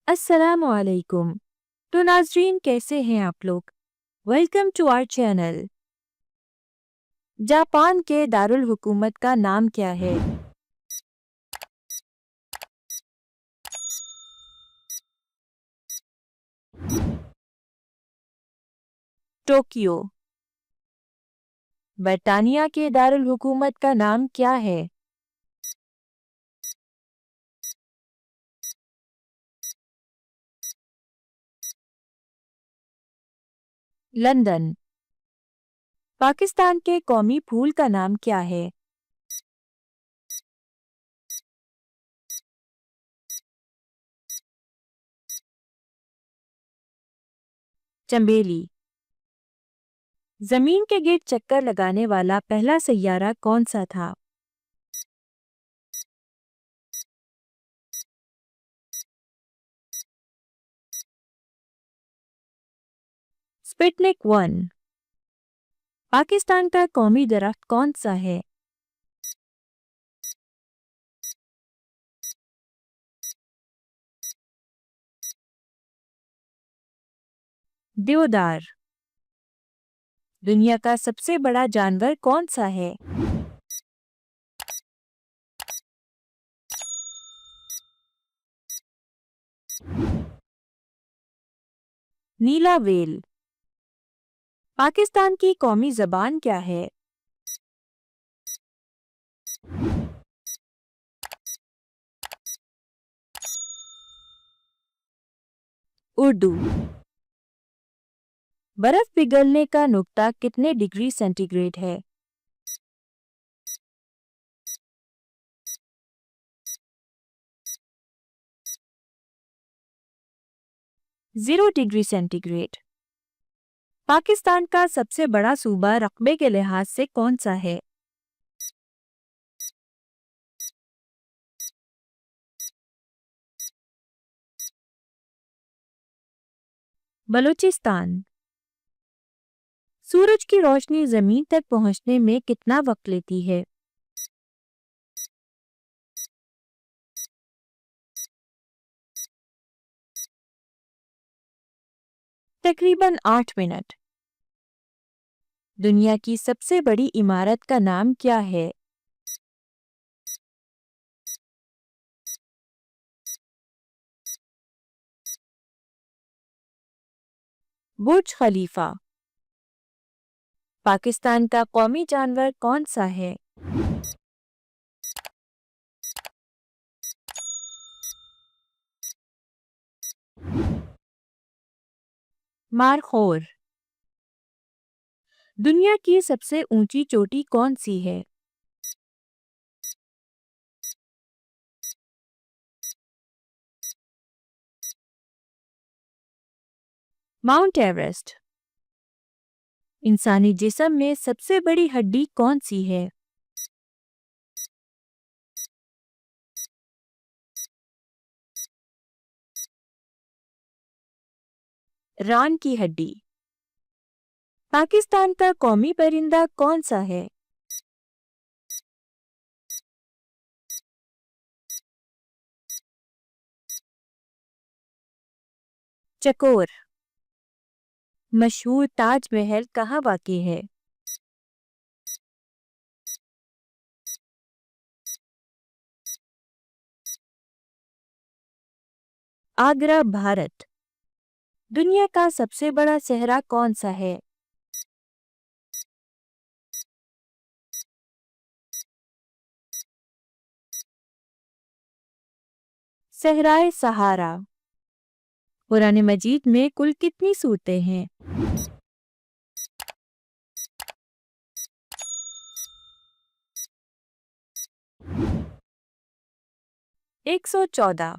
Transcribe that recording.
अस्सलामु अलैकुम। तो नाज़रीन, कैसे हैं आप लोग? Welcome to our channel. Japan के दारुल हुकूमत का नाम क्या है? टोक्यो। बर्तानिया के दारुल हुकूमत का नाम क्या है? लंदन। पाकिस्तान के कौमी फूल का नाम क्या है? चंबेली। जमीन के गिर्द चक्कर लगाने वाला पहला सैयारा कौन सा था? स्पुतनिक 1। पाकिस्तान का कौमी दरख्त कौन सा है? देवदार। दुनिया का सबसे बड़ा जानवर कौन सा है? नीला व्हेल। पाकिस्तान की कौमी ज़बान क्या है? उर्दू। बर्फ पिघलने का नुक्ता कितने डिग्री सेंटीग्रेड है? Zero degree centigrade. पाकिस्तान का सबसे बड़ा सूबा रकबे के लिहाज से कौन सा है? बलूचिस्तान। सूरज की रोशनी जमीन तक पहुंचने में कितना वक्त लेती है? तकरीबन 8 मिनट। दुनिया की सबसे बड़ी इमारत का नाम क्या है? बुर्ज खलीफा। पाकिस्तान का कौमी जानवर कौन सा है? मारखोर। दुनिया की सबसे ऊंची चोटी कौन सी है? Mount Everest. इंसानी जिस्म में सबसे बड़ी हड्डी कौन सी है? रान की हड्डी। पाकिस्तान का कौमी परिंदा कौन सा है? चकोर। मशहूर ताजमहल कहाँ वाक़ई है? आगरा, भारत। दुनिया का सबसे बड़ा सहरा कौन सा है? सहराए सहारा। कुरान मजीद में कुल कितनी सूरतें हैं? 114।